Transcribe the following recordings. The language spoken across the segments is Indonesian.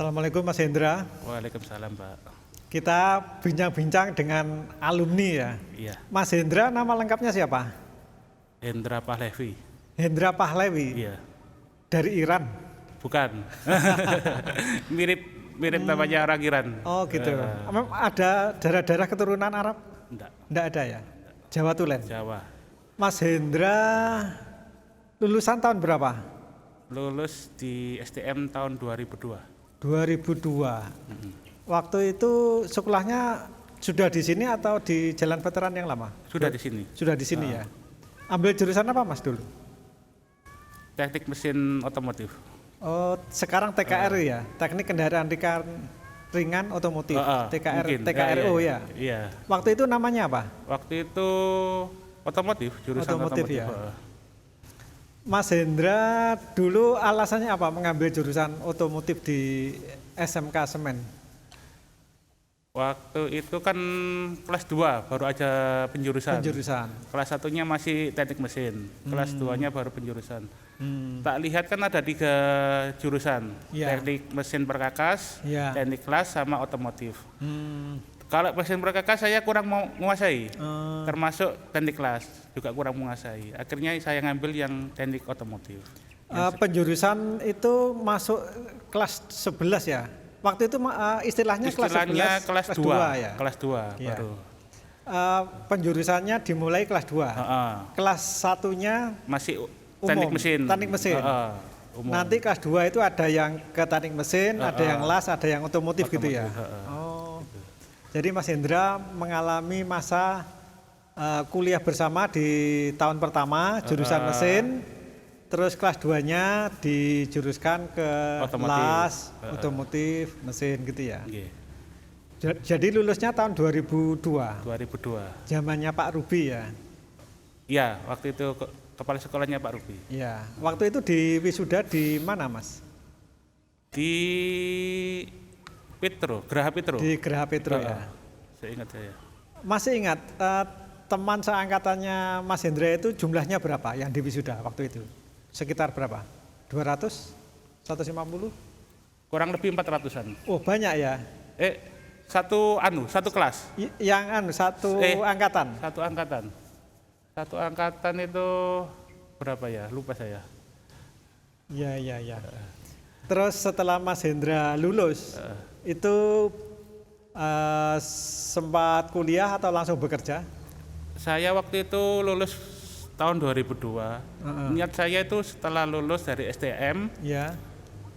Assalamualaikum Mas Hendra. Waalaikumsalam, Pak. Kita bincang-bincang dengan alumni ya. Iya, Mas Hendra nama lengkapnya siapa? Hendra Pahlevi. Hendra Pahlavi Iya, dari Iran. bukan. mirip mirip namanya orang Iran. Oh gitu. Memang ada darah-darah keturunan Arab? Enggak, Enggak ada ya? Jawa Tulen. Jawa. Mas Hendra lulusan tahun berapa? Lulus di STM tahun 2002. 2002. Waktu itu sekolahnya sudah di sini atau di Jalan Veteran yang lama? Sudah di sini. Sudah di sini ya. Ambil jurusan apa Mas dulu? Teknik mesin otomotif. Oh, sekarang TKR ya, teknik kendaraan ringan otomotif, Mungkin. TKRO ya. Iya. Waktu itu namanya apa? Waktu itu otomotif, jurusan Otomotif otomotif. ya. Mas Hendra dulu alasannya apa mengambil jurusan otomotif di SMK Semen? Waktu itu kan kelas 2 baru aja penjurusan. Penjurusan. Kelas 1-nya masih teknik mesin, kelas 2-nya baru penjurusan. Tak lihat kan ada 3 jurusan, Ya. teknik mesin perkakas, Ya. teknik kelas sama otomotif. Hmm, Kalau mesin perkakas saya kurang mau menguasai, eh, termasuk teknik kelas juga kurang menguasai. Akhirnya saya ngambil yang teknik otomotif. penjurusan itu masuk kelas 11 ya. Waktu itu istilahnya kelas 11, kelas 2 ya. kelas 2 Iya. baru. Penjurusannya dimulai kelas 2. Kelas 1-nya Masih umum, teknik mesin. teknik mesin. Umum. Nanti kelas 2 itu ada yang ke teknik mesin, ada yang las, ada yang otomotif gitu ya. Otomotif, Oh. Jadi Mas Hendra mengalami masa kuliah bersama di tahun pertama jurusan mesin, terus kelas 2-nya dijuruskan ke Otomotif. las, otomotif, mesin gitu ya. Nggih, Jadi lulusnya tahun 2002. 2002. Zamannya Pak Ruby ya. Iya, waktu itu kepala sekolahnya Pak Ruby. Iya. Waktu itu di wisuda di mana, Mas? Di Petro, Geraha Petro. Di Geraha Petro ya. Seingat saya. Masih ingat teman seangkatannya Mas Hendra itu jumlahnya berapa yang di wisuda waktu itu? Sekitar berapa? 200? 150? Kurang lebih 400-an. Oh, banyak ya. Satu kelas. Satu angkatan. Satu angkatan. Satu angkatan itu berapa ya? Lupa saya. Iya, iya, iya. Terus setelah Mas Hendra lulus, itu sempat kuliah atau langsung bekerja? Saya waktu itu lulus tahun 2002. Niat saya itu setelah lulus dari STM Ya.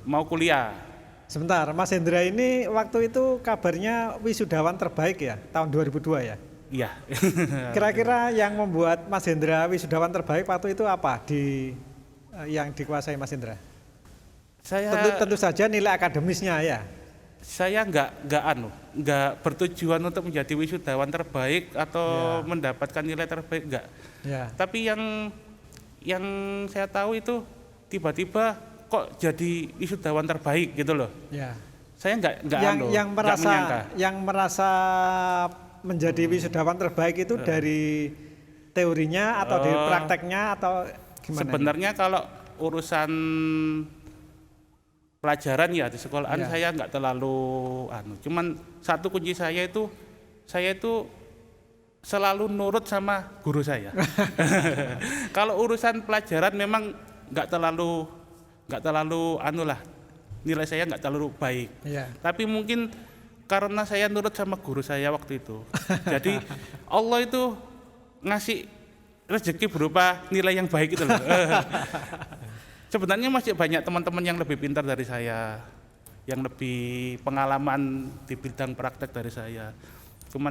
mau kuliah. Sebentar, Mas Hendra ini waktu itu kabarnya wisudawan terbaik ya, tahun 2002 ya? Iya. Kira-kira yang membuat Mas Hendra wisudawan terbaik waktu itu apa yang dikuasai Mas Hendra? Tentu saja nilai akademisnya ya. Saya nggak bertujuan untuk menjadi wisudawan terbaik atau mendapatkan nilai terbaik, enggak. Ya. Tapi yang saya tahu itu tiba-tiba kok jadi wisudawan terbaik gitu loh. Ya. Saya nggak menyangka. Yang merasa menjadi wisudawan terbaik itu dari teorinya atau dari prakteknya atau gimana? Sebenarnya kalau urusan pelajaran ya di sekolahan saya nggak terlalu cuman satu kunci saya itu selalu nurut sama guru saya. Kalau urusan pelajaran memang nggak terlalu nilai saya nggak terlalu baik. Ya. Tapi mungkin karena saya nurut sama guru saya waktu itu, jadi Allah itu ngasih rezeki berupa nilai yang baik itu loh. Sebenarnya masih banyak teman-teman yang lebih pintar dari saya, yang lebih pengalaman di bidang praktek dari saya.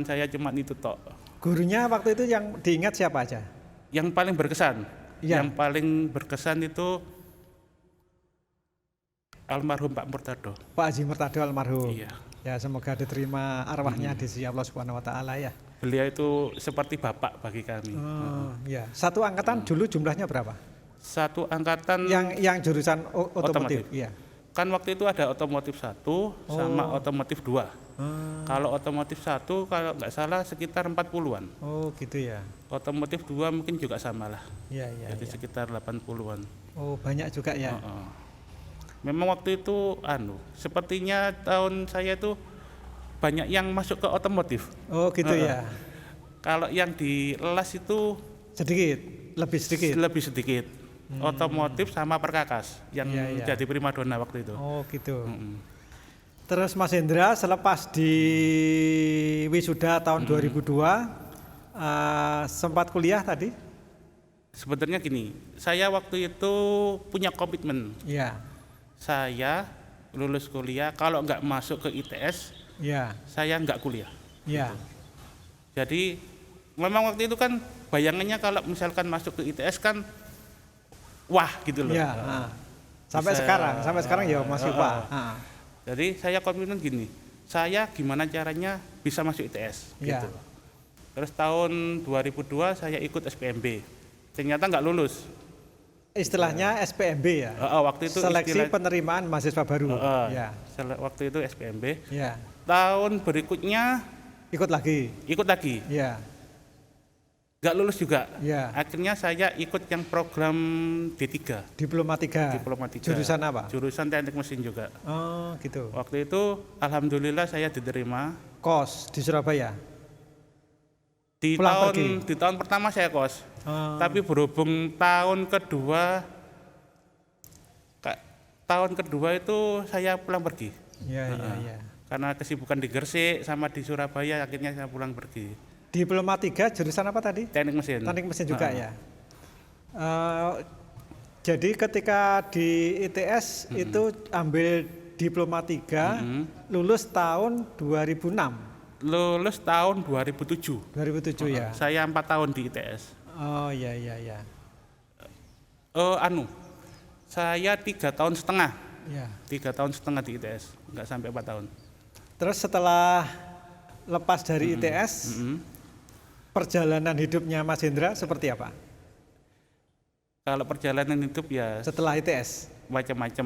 Saya cuma itu tok. Gurunya waktu itu yang diingat siapa aja? Yang paling berkesan, Ya. yang paling berkesan itu almarhum Pak Murtado. Pak Haji Murtado almarhum. Iya. Ya, semoga diterima arwahnya di sisi Allah Subhanahu wa taala ya. Beliau itu seperti bapak bagi kami. Oh, ya. Satu angkatan dulu jumlahnya berapa? Satu angkatan Yang jurusan otomotif. Iya. kan waktu itu ada otomotif 1 sama otomotif 2. Kalau otomotif 1 kalau nggak salah sekitar 40-an. Oh, gitu ya. Otomotif 2 mungkin juga sama lah. Iya, iya. Jadi Iya. sekitar 80-an. Oh, banyak juga ya. Memang waktu itu sepertinya tahun saya itu banyak yang masuk ke otomotif. Oh gitu ya. Kalau yang di las itu Sedikit, lebih sedikit. lebih sedikit. Otomotif sama perkakas yang Iya. jadi primadona waktu itu. Oh gitu. Mm-mm. Terus Mas Hendra selepas di wisuda tahun 2002 sempat kuliah tadi? Sebenarnya gini, saya waktu itu punya komitmen. Iya. Saya lulus kuliah, kalau nggak masuk ke ITS, Iya. saya nggak kuliah. Iya. Jadi memang waktu itu kan bayangannya kalau misalkan masuk ke ITS kan wah gitu loh. Iya. Sampai sekarang ya masih Pak. Jadi saya komitmen gini, saya gimana caranya bisa masuk ITS Iya. gitu. Terus tahun 2002 saya ikut SPMB, ternyata nggak lulus. Istilahnya SPMB ya. Waktu itu Seleksi penerimaan mahasiswa baru. Ya. Waktu itu SPMB. Ya. Tahun berikutnya Ikut lagi. ikut lagi, Ya. nggak lulus juga. Ya. Akhirnya saya ikut yang program D3. Diploma 3. Diploma 3. Jurusan apa? Jurusan teknik mesin juga. Oh, gitu. Waktu itu alhamdulillah saya diterima. Kos di Surabaya. Di Pulang tahun pertama saya kos. Oh. Tapi berhubung tahun kedua itu saya pulang pergi. Iya. Karena kesibukan di Gresik sama di Surabaya akhirnya saya pulang pergi. Diploma 3 jurusan apa tadi? Teknik mesin. Teknik mesin juga ya. Jadi ketika di ITS itu ambil diploma 3, lulus tahun 2006. Lulus tahun 2007. 2007 ya. Saya 4 tahun di ITS. Oh iya. Saya 3 tahun setengah. Ya. 3 tahun setengah di ITS, nggak sampai 4 tahun. Terus setelah lepas dari ITS, perjalanan hidupnya Mas Hendra seperti apa? Kalau perjalanan hidup ya Setelah ITS? macam-macam.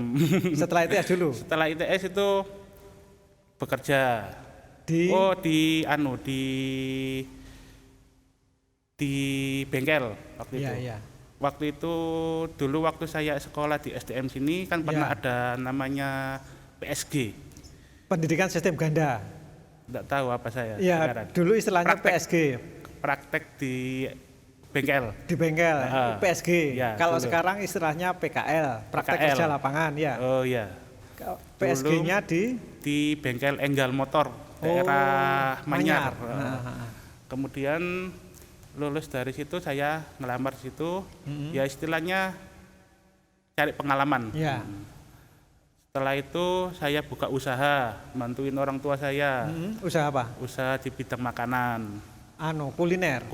Setelah ITS dulu? Setelah ITS itu bekerja. Di Di bengkel waktu itu. Iya. Waktu itu dulu waktu saya sekolah di SDM sini kan pernah ada namanya PSG. Pendidikan sistem ganda. Tidak tahu apa saya. Iya, sekarang. dulu istilahnya PSG. Praktek di bengkel. Di bengkel, PSG. Ya, kalau dulu. sekarang istilahnya PKL, praktek PKL. kerja lapangan ya. Oh iya. PSG-nya di bengkel Enggal Motor daerah Manyar. Kemudian lulus dari situ saya ngelamar di situ, ya istilahnya cari pengalaman. Ya. Setelah itu saya buka usaha, bantuin orang tua saya. Usaha apa? Usaha di bidang makanan, Kuliner.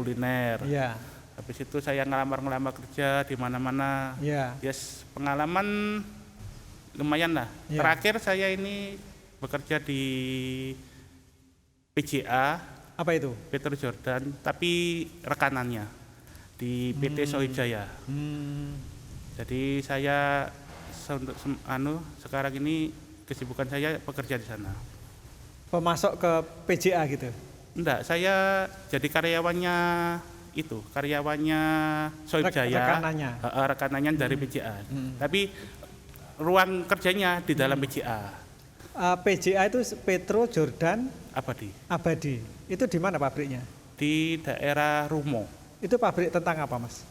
Iya. Habis itu saya ngelamar kerja di mana-mana. Iya. Yes, pengalaman lumayan lah. Ya. Terakhir saya ini bekerja di PJA, Apa itu? Petro Jordan, tapi rekanannya di PT Sohijaya. Jadi saya sekarang ini kesibukan saya bekerja di sana. Pemasok ke PJA gitu? Enggak, saya jadi karyawannya Sohijaya. Rekanannya dari PJA. Tapi ruang kerjanya di dalam PJA. PJA itu Petro Jordan Abadi. Itu di mana pabriknya? Di daerah Rumo. Itu pabrik tentang apa, Mas?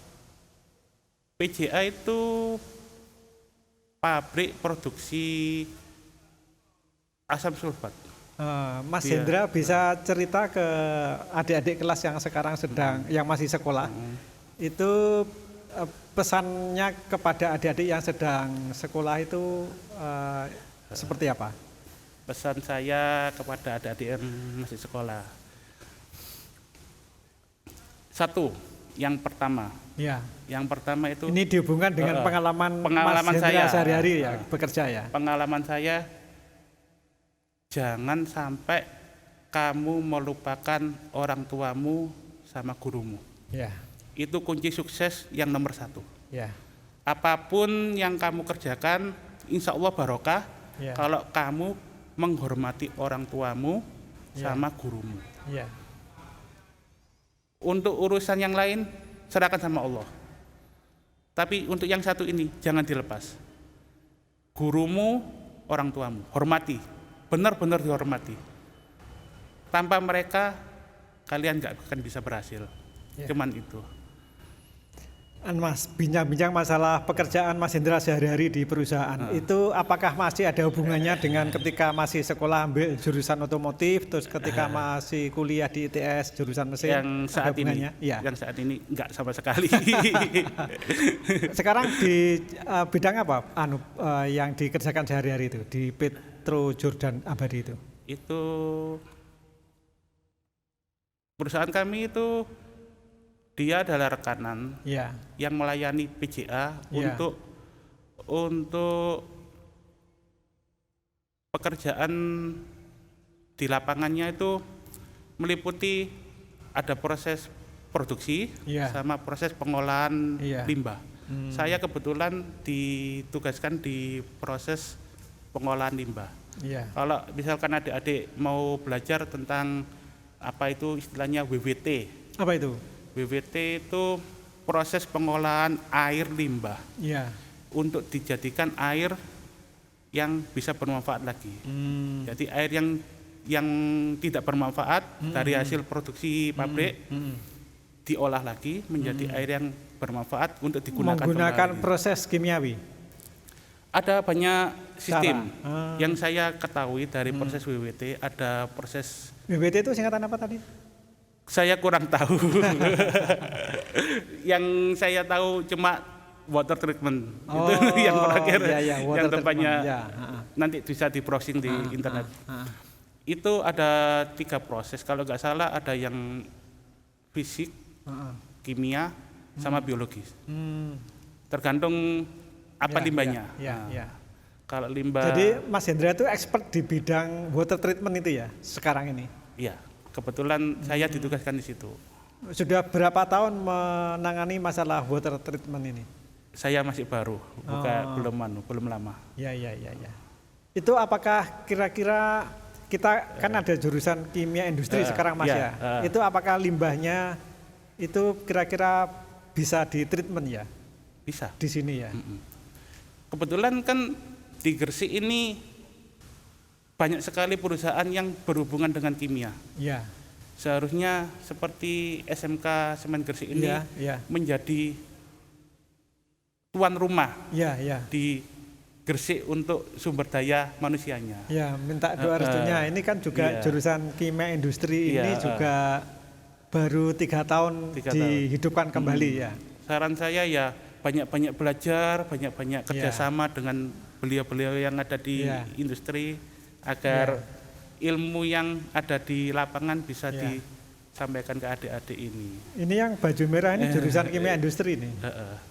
PJA itu pabrik produksi asam sulfat. Mas Hendra bisa cerita ke adik-adik kelas yang sekarang yang masih sekolah, itu pesannya kepada adik-adik yang sedang sekolah itu seperti apa? Pesan saya kepada adik-adik yang masih sekolah. Yang pertama itu ini dihubungkan dengan pengalaman Mas Hendra saya sehari-hari ya, bekerja ya. Pengalaman saya, jangan sampai kamu melupakan orang tuamu sama gurumu. Ya. Itu kunci sukses yang nomor 1. Ya. Apapun yang kamu kerjakan, insya Allah barokah. Ya. Kalau kamu menghormati orang tuamu sama gurumu. Ya. Untuk urusan yang lain serahkan sama Allah. Tapi untuk yang satu ini jangan dilepas. gurumu, orang tuamu, hormati, benar-benar dihormati. Tanpa mereka kalian nggak akan bisa berhasil. Ya. Cuman itu. Mas, bincang-bincang masalah pekerjaan Mas Hendra sehari-hari di perusahaan, itu apakah masih ada hubungannya dengan ketika masih sekolah ambil jurusan otomotif, terus ketika masih kuliah di ITS jurusan mesin? Yang saat ini, ya. yang saat ini enggak sama sekali. Sekarang di bidang apa? Yang dikerjakan sehari-hari itu di Petro Jordan Abadi itu? Itu perusahaan kami itu dia adalah rekanan yang melayani PJA untuk pekerjaan di lapangannya itu meliputi ada proses produksi sama proses pengolahan limbah. Saya kebetulan ditugaskan di proses pengolahan limbah. Kalau misalkan adik-adik mau belajar tentang apa itu istilahnya WWT. Apa itu? WWT itu proses pengolahan air limbah untuk dijadikan air yang bisa bermanfaat lagi. Jadi air yang tidak bermanfaat dari hasil produksi pabrik diolah lagi menjadi air yang bermanfaat untuk digunakan menggunakan kembali. Proses kimiawi. Ada banyak sistem yang saya ketahui dari proses WWT. Ada proses WWT itu singkatan apa tadi? Saya kurang tahu. Yang saya tahu cuma water treatment. Itu yang terakhir, yang tempatnya nanti bisa di browsing di internet. Itu ada 3 proses, kalau nggak salah ada yang fisik, kimia, sama biologis. Tergantung apa limbahnya. Kalau limbah. Jadi Mas Hendra itu expert di bidang water treatment itu ya sekarang ini? Iya. Kebetulan saya ditugaskan di situ. Sudah berapa tahun menangani masalah water treatment ini? Saya masih baru, belum lama. Ya. Itu apakah kira-kira kita kan ada jurusan kimia industri sekarang Mas ya? Itu apakah limbahnya itu kira-kira bisa di treatment ya? Bisa. Di sini ya? Kebetulan kan di Gresik ini banyak sekali perusahaan yang berhubungan dengan kimia. Seharusnya seperti SMK Semen Gresik ini menjadi tuan rumah di Gresik untuk sumber daya manusianya. Minta doa restunya. Ini kan juga jurusan kimia industri ini juga baru 3 tahun dihidupkan kembali ya. Saran saya ya banyak-banyak belajar, banyak-banyak kerjasama dengan beliau-beliau yang ada di industri, agar ilmu yang ada di lapangan bisa disampaikan ke adik-adik ini. Ini yang baju merah ini jurusan kimia industri ini.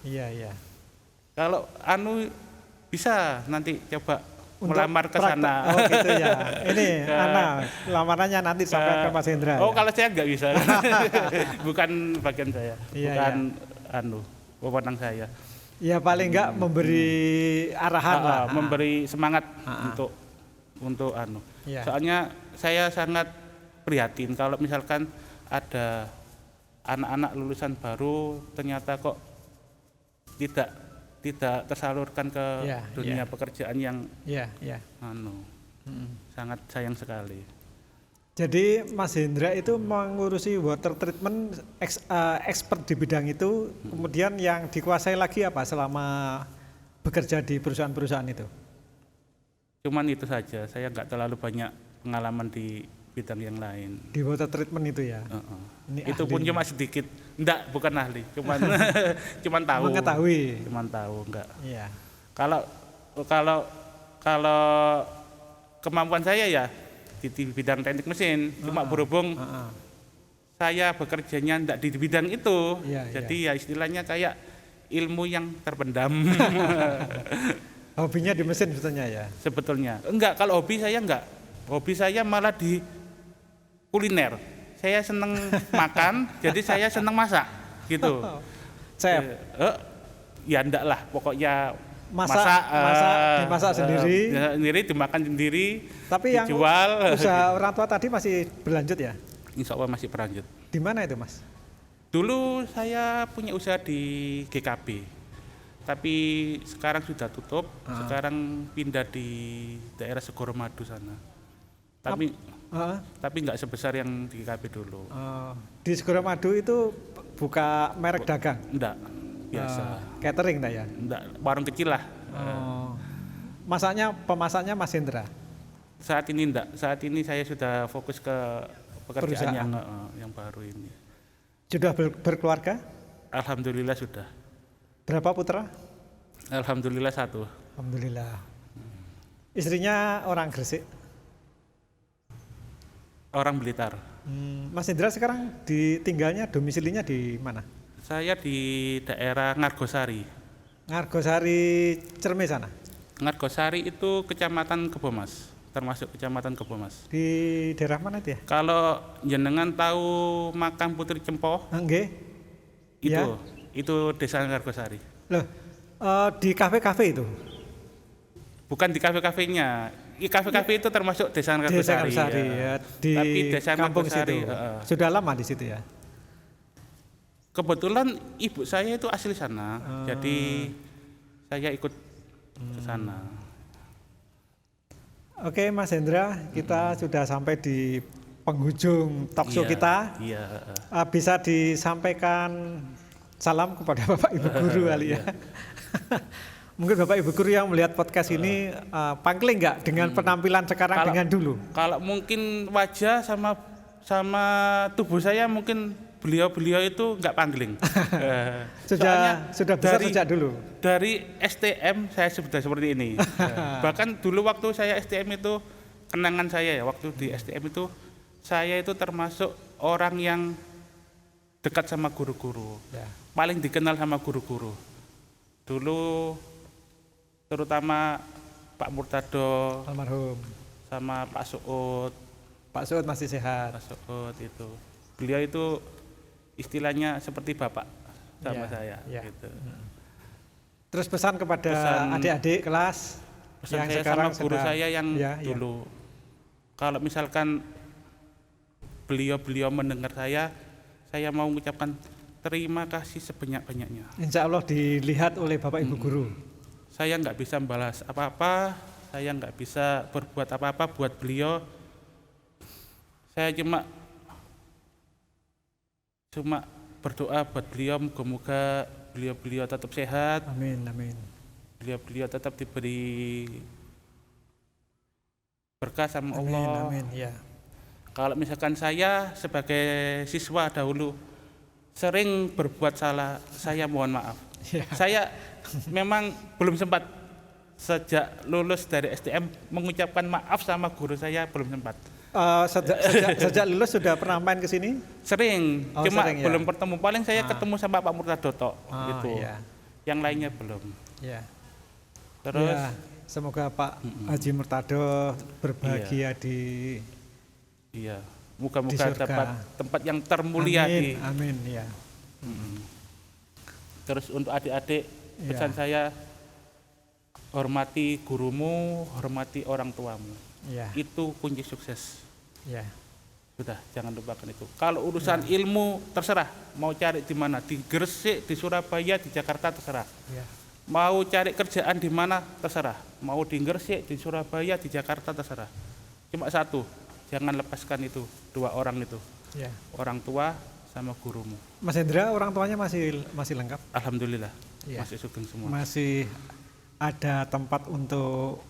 Iya. Kalau bisa nanti coba untuk melamar ke sana. Oh gitu ya. Ini lamarannya nanti sampai ke Mas Hendra. Kalau saya nggak bisa. Bukan bagian saya. Bukan wewenang saya. Ya paling nggak memberi arahan lah. Memberi semangat untuk Soalnya saya sangat prihatin kalau misalkan ada anak-anak lulusan baru ternyata kok tidak tersalurkan ke dunia pekerjaan yang sangat sayang sekali. Jadi Mas Hendra itu mengurusi water treatment, expert di bidang itu, kemudian yang dikuasai lagi apa selama bekerja di perusahaan-perusahaan itu? Cuman itu saja, saya nggak terlalu banyak pengalaman di bidang yang lain. Di water treatment itu ya? Itu pun cuma sedikit, bukan ahli, cuman tahu. Mengetahui? Cuman tahu, enggak. Iya. Kalau kemampuan saya ya di bidang teknik mesin, cuma berhubung saya bekerjanya enggak di bidang itu, jadi ya istilahnya kayak ilmu yang terpendam. Hobinya di mesin sebetulnya ya? Sebetulnya. Enggak, kalau hobi saya enggak. Hobi saya malah di kuliner. Saya seneng makan, jadi saya seneng masak. Gitu. Chef? Ya enggak lah, pokoknya dimasak sendiri. Dimakan sendiri, tapi dijual. Yang usaha orang tua tadi masih berlanjut ya? Insya Allah masih berlanjut. Di mana itu Mas? Dulu saya punya usaha di GKB. tapi sekarang sudah tutup. Sekarang pindah di daerah Segoromadu sana. Tapi nggak sebesar yang di KP dulu. Di Segoromadu itu buka merek dagang? Enggak, biasa. Catering tak ya? Enggak, warung kecil lah. Pemasaknya Mas Hendra? Saat ini enggak. Saat ini saya sudah fokus ke pekerjaan yang baru ini. Sudah berkeluarga? Alhamdulillah sudah. Berapa putra? Alhamdulillah 1. Alhamdulillah. Istrinya orang Gresik? Orang Blitar. Mas Hendra sekarang tinggalnya domisilinya di mana? Saya di daerah Ngargosari. Ngargosari Cerme sana? Ngargosari itu kecamatan Kebomas, termasuk kecamatan Kebomas. Di daerah mana itu ya? Kalau jenengan tahu makam Putri Cempoh, Nggih. Itu desa Ngargosari. Loh, di kafe-kafe itu? Bukan di kafe-kafenya. Kafe-kafe itu termasuk desa Ngargosari. Desa Ngargosari ya. Di Tapi desa kampung Ngargosari, situ. Sudah lama di situ ya? Kebetulan ibu saya itu asli sana, jadi saya ikut ke sana. Oke Mas Hendra, kita sudah sampai di penghujung talk show kita. Iya. Bisa disampaikan salam kepada Bapak Ibu Guru kali ya. Mungkin Bapak Ibu Guru yang melihat podcast ini pangling nggak dengan penampilan sekarang dengan dulu? Kalau mungkin wajah sama tubuh saya mungkin beliau itu nggak pangling. Sudah besar sejak dulu. Dari STM saya sudah seperti ini. Bahkan dulu waktu saya STM itu kenangan saya ya, waktu di STM itu saya itu termasuk orang yang dekat sama guru-guru. Ya. Paling dikenal sama guru-guru. Dulu terutama Pak Murtado, almarhum, sama Pak Suud. Pak Suud masih sehat. Pak Suud itu. Beliau itu istilahnya seperti bapak sama saya. Gitu. Terus pesan kepada adik-adik kelas pesan yang saya sekarang sama guru saya yang dulu. Kalau misalkan beliau mendengar saya mau mengucapkan terima kasih sebanyak-banyaknya. Insya Allah dilihat oleh Bapak Ibu Guru. Saya nggak bisa membalas apa-apa, saya nggak bisa berbuat apa-apa buat beliau. Saya cuma berdoa buat beliau, moga-moga beliau tetap sehat. Amin, amin. Beliau tetap diberi berkah sama Allah. Amin, ya. Kalau misalkan saya sebagai siswa dahulu sering berbuat salah, saya mohon maaf. Ya. Saya memang belum sempat sejak lulus dari STM mengucapkan maaf sama guru saya, belum sempat. Sejak lulus sudah pernah main ke sini? Sering, cuma sering, belum ketemu. Paling saya ketemu sama Pak Murtado gitu. Iya. Yang lainnya belum. Ya. Terus semoga Pak Haji Murtado berbahagia di moga-moga dapat tempat yang termulia. Amin, ya. Terus untuk adik-adik, pesan saya, hormati gurumu, hormati orang tuamu. Ya. Itu kunci sukses. Ya. Sudah, jangan lupakan itu. Kalau urusan ilmu terserah, mau cari di mana, di Gresik, di Surabaya, di Jakarta terserah. Ya. Mau cari kerjaan di mana terserah. Mau di Gresik, di Surabaya, di Jakarta terserah. Cuma satu, jangan lepaskan itu, 2 orang itu. Ya. Orang tua sama gurumu. Mas Hendra, orang tuanya masih lengkap? Alhamdulillah, ya. masih sugeng semua. Masih ada tempat untuk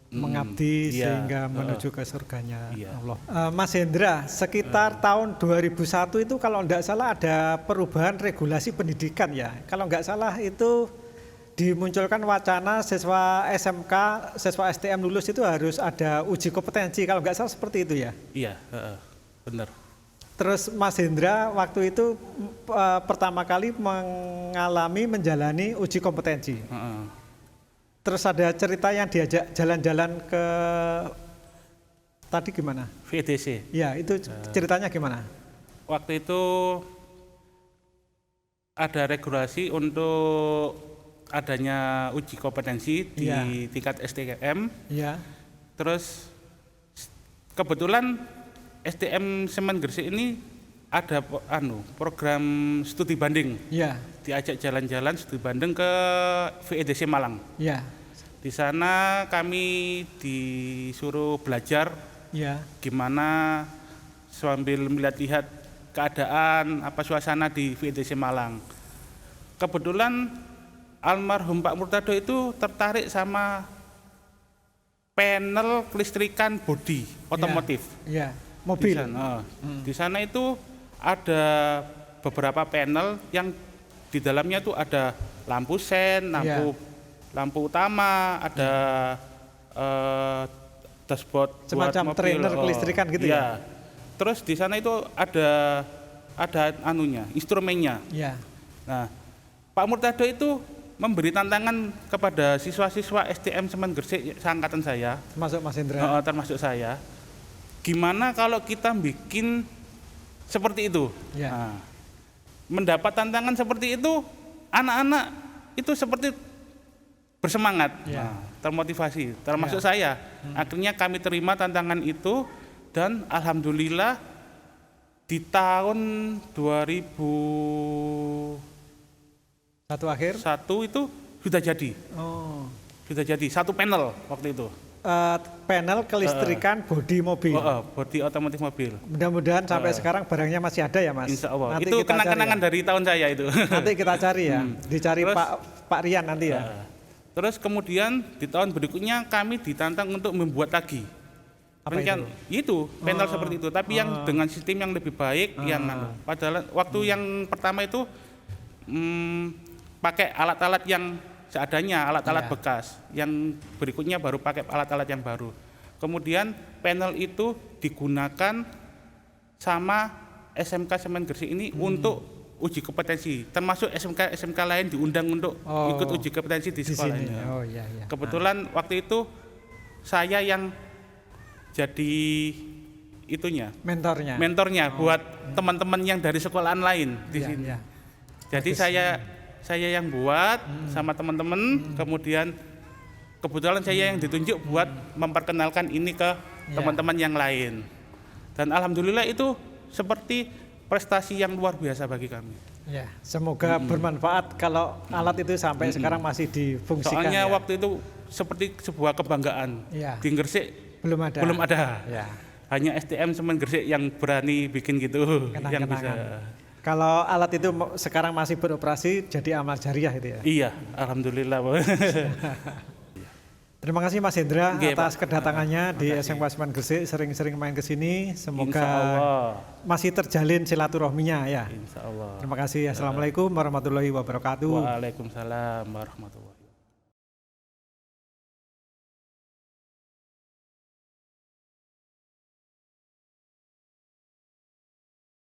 mengabdi sehingga menuju ke surganya Allah. Mas Hendra, sekitar tahun 2001 itu kalau tidak salah ada perubahan regulasi pendidikan ya. Kalau nggak salah itu dimunculkan wacana siswa SMK, siswa STM lulus itu harus ada uji kompetensi. Kalau nggak salah seperti itu ya? Iya, benar. Terus Mas Hendra waktu itu pertama kali menjalani uji kompetensi. Terus ada cerita yang diajak jalan-jalan ke tadi gimana? VDC. Ya, itu ceritanya gimana? Waktu itu ada regulasi untuk adanya uji kompetensi di tingkat STM. Ya. Terus kebetulan STM Semen Gresik ini ada program studi banding. Ya, Diajak jalan-jalan studi banding ke VEDC Malang. ya, Di sana kami disuruh belajar ya, gimana sambil melihat-lihat keadaan apa suasana di VEDC Malang. Kebetulan almarhum Pak Murtado itu tertarik sama panel kelistrikan bodi otomotif. ya, Di mobil. sana, di sana itu ada beberapa panel yang di dalamnya tuh ada lampu sen, lampu utama, ada dashboard buat Semacam mobil. trainer kelistrikan gitu ya? Terus di sana itu ada anunya, instrumennya. Ya, Nah, Pak Murtado itu memberi tantangan kepada siswa-siswa STM Semen Gresik seangkatan saya, termasuk Mas Hendra. termasuk saya. Gimana kalau kita bikin seperti itu? Ya. Nah, mendapat tantangan seperti itu, anak-anak itu seperti bersemangat, Ya. termotivasi, termasuk saya. Akhirnya kami terima tantangan itu dan alhamdulillah di tahun 2001 Satu akhir. itu sudah jadi. Oh. Sudah jadi satu panel waktu itu. Panel kelistrikan bodi mobil. Bodi otomotif mobil. Mudah-mudahan sampai sekarang barangnya masih ada ya Mas. Insya Allah. Nanti Itu kita cari kenang-kenangan ya. dari tahun saya itu. Nanti kita cari ya. Dicari Terus, Pak Rian nanti ya. Terus kemudian di tahun berikutnya kami ditantang untuk membuat lagi. Apa Itu panel seperti itu, tapi yang dengan sistem yang lebih baik, yang padahal waktu yang pertama itu pakai alat-alat yang seadanya, alat-alat bekas. Yang berikutnya baru pakai alat-alat yang baru. Kemudian panel itu digunakan sama SMK Semen Gresik ini untuk uji kompetensi, termasuk SMK lain diundang untuk ikut uji kompetensi di sekolahnya. Oh iya iya. Kebetulan waktu itu saya yang jadi itunya, mentornya buat teman-teman yang dari sekolahan lain di sini. Iya. Jadi saya yang buat sama teman-teman, kemudian kebetulan saya yang ditunjuk buat memperkenalkan ini ke teman-teman yang lain. Dan alhamdulillah itu seperti prestasi yang luar biasa bagi kami. Ya, semoga bermanfaat kalau alat itu sampai sekarang masih difungsikan. Soalnya ya. waktu itu seperti sebuah kebanggaan. Ya. Di Gresik Belum ada. Ya. Hanya STM Semen Gresik yang berani bikin gitu, yang bisa. Kalau alat itu sekarang masih beroperasi jadi amal jariah itu ya. Iya, alhamdulillah. Terima kasih Mas Hendra Oke, atas Pak. kedatangannya di SMK Semen Gresik, sering-sering main ke sini. Semoga Insyaallah. masih terjalin silaturahminya ya. Insyaallah. Terima kasih. Assalamualaikum warahmatullahi wabarakatuh. Waalaikumsalam warahmatullahi wabarakatuh.